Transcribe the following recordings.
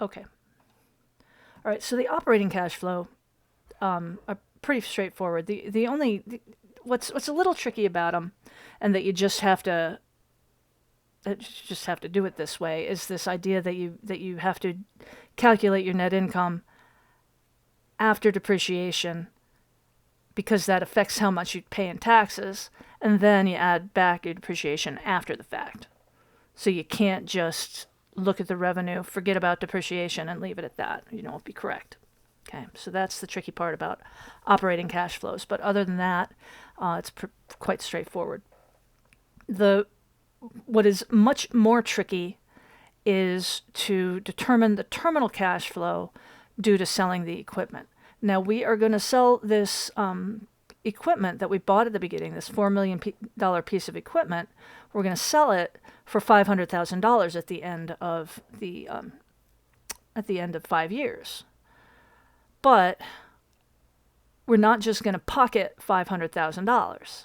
Okay. All right. So the operating cash flow are pretty straightforward. What's a little tricky about them, and that you just have to do it this way, is this idea that you have to calculate your net income after depreciation, because that affects how much you pay in taxes, and then you add back your depreciation after the fact. So you can't just look at the revenue, forget about depreciation, and leave it at that. You won't be correct. Okay, so that's the tricky part about operating cash flows. But other than that, it's quite straightforward. What is much more tricky is to determine the terminal cash flow due to selling the equipment. Now, we are going to sell this equipment that we bought at the beginning, this $4 million piece of equipment. We're going to sell it for $500,000 at the end of at the end of 5 years. But we're not just going to pocket $500,000,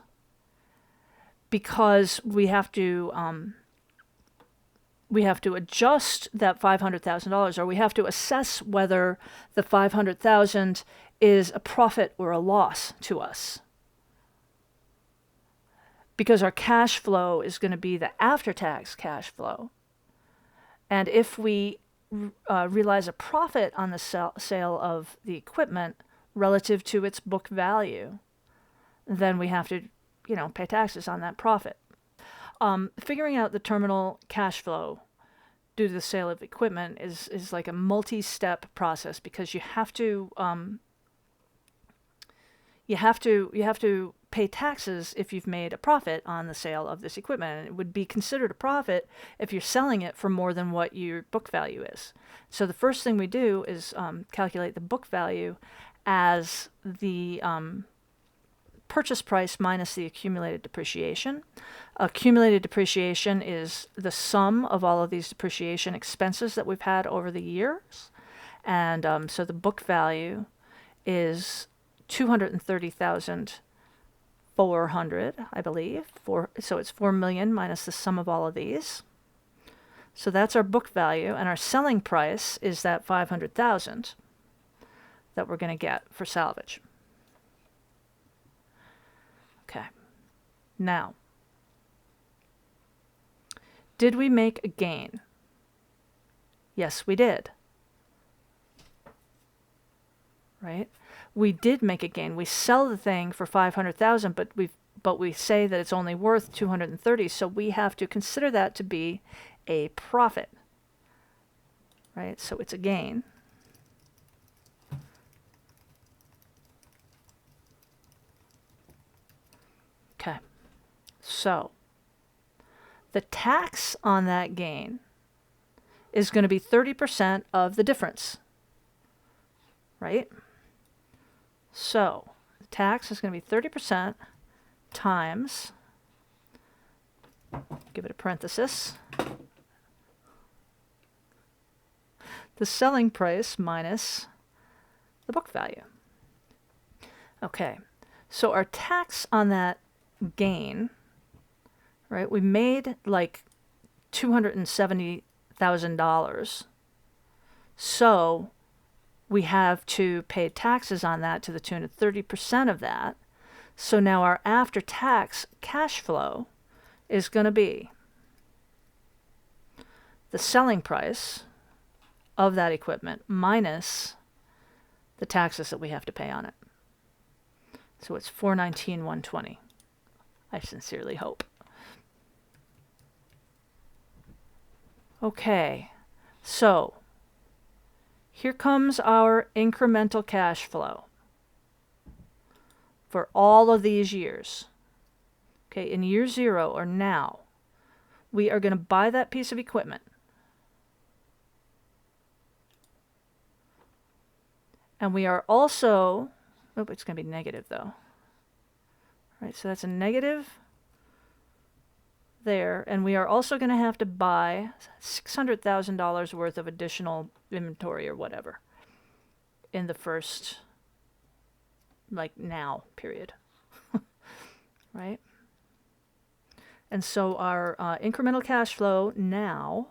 because we have to adjust that $500,000, or we have to assess whether the $500,000 is a profit or a loss to us. Because our cash flow is going to be the after-tax cash flow. And if we realize a profit on the sale of the equipment relative to its book value, then we have to, pay taxes on that profit. Figuring out the terminal cash flow due to the sale of equipment is like a multi-step process, because you have to pay taxes if you've made a profit on the sale of this equipment. And it would be considered a profit if you're selling it for more than what your book value is. So the first thing we do is calculate the book value as the purchase price minus the accumulated depreciation. Accumulated depreciation is the sum of all of these depreciation expenses that we've had over the years. And so the book value is $230,400, I believe. So it's 4 million minus the sum of all of these. So that's our book value, and our selling price is that 500,000 that we're going to get for salvage. Okay. Now, did we make a gain? Yes, we did. Right? We did make a gain. We sell the thing for 500,000, but we say that it's only worth 230, so we have to consider that to be a profit. Right? So it's a gain. Okay. So the tax on that gain is going to be 30% of the difference. Right? So the tax is going to be 30% times, give it a parenthesis, the selling price minus the book value. Okay, so our tax on that gain, right, we made like $270,000. So we have to pay taxes on that to the tune of 30% of that. So now our after-tax cash flow is going to be the selling price of that equipment minus the taxes that we have to pay on it. So it's $419,120. I sincerely hope. Okay, so here comes our incremental cash flow for all of these years. Okay, in year 0, or now, we are going to buy that piece of equipment. And we are also, it's going to be negative though. Right, so that's a negative there. And we are also going to have to buy $600,000 worth of additional inventory or whatever in the first, now period. Right? And so our incremental cash flow now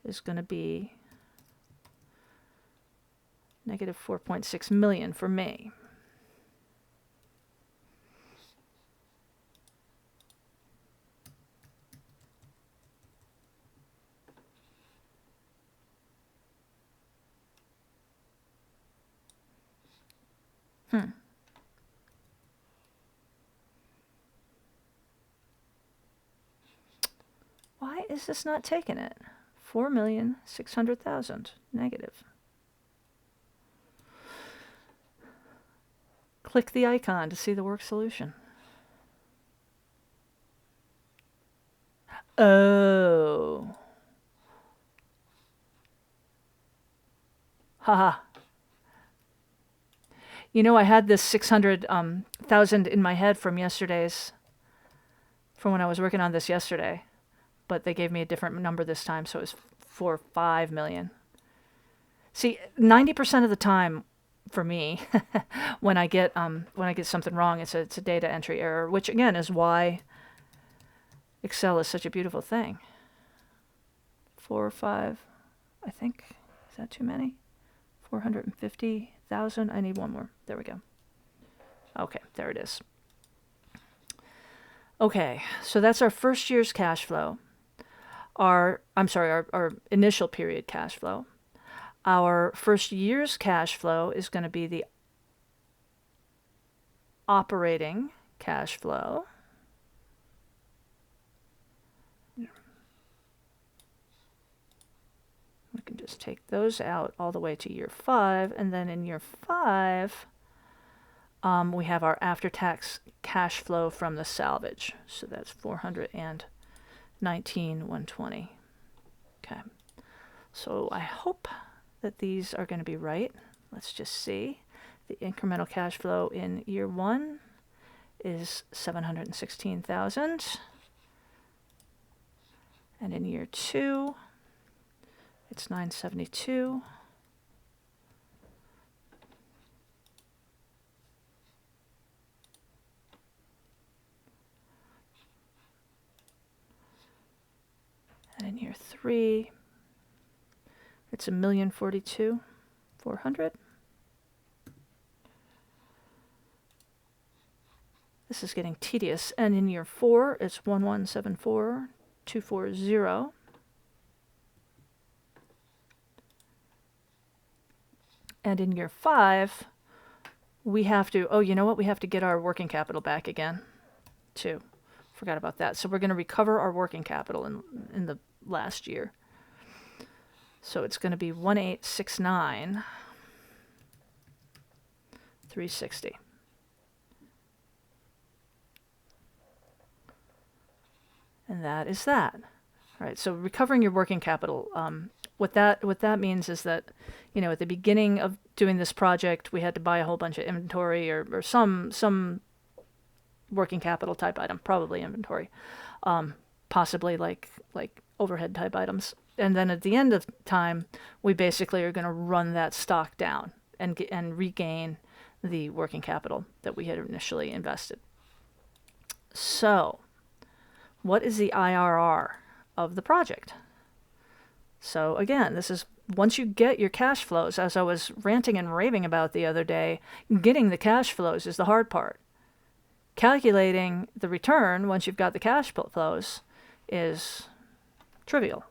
is going to be Negative 4.6 million for me. Why is this not taking it? 4,600,000 negative. Click the icon to see the work solution. Oh. Haha. You know, I had this 600,000 in my head from when I was working on this yesterday, but they gave me a different number this time, so it was 4 or 5 million. See, 90% of the time for me, when I get something wrong, it's a data entry error, which again is why Excel is such a beautiful thing. 4 or 5, I think. Is that too many? 450,000. I need one more. There we go. Okay, there it is. Okay, so that's our first year's cash flow. Our initial period cash flow. Our first year's cash flow is going to be the operating cash flow. We can just take those out all the way to year 5, and then in year 5, we have our after-tax cash flow from the salvage. So that's 419,120. Okay. So I hope that these are going to be right. Let's just see. The incremental cash flow in year 1 is 716,000. And in year 2, it's 972. And in year 3, it's 1,042,400. This is getting tedious. And in year 4, it's 1,174,240. And in year 5, we have to, oh, you know what? We have to get our working capital back again, too. Forgot about that. So we're going to recover our working capital in the last year. So it's going to be 1,869,360. And that is that. All right, so recovering your working capital, what that means is that, you know, at the beginning of doing this project, we had to buy a whole bunch of inventory or some working capital type item, probably inventory, possibly like overhead type items. And then at the end of time, we basically are going to run that stock down and regain the working capital that we had initially invested. So, what is the IRR of the project? So again, this is once you get your cash flows, as I was ranting and raving about the other day, getting the cash flows is the hard part. Calculating the return once you've got the cash flows is trivial.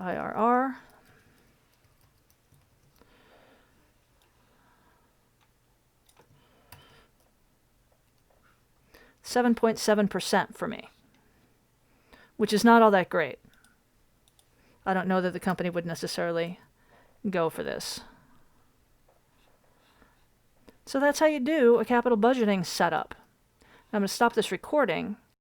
IRR. %7.7% for me, which is not all that great. I don't know that the company would necessarily go for this. So that's how you do a capital budgeting setup. I'm going to stop this recording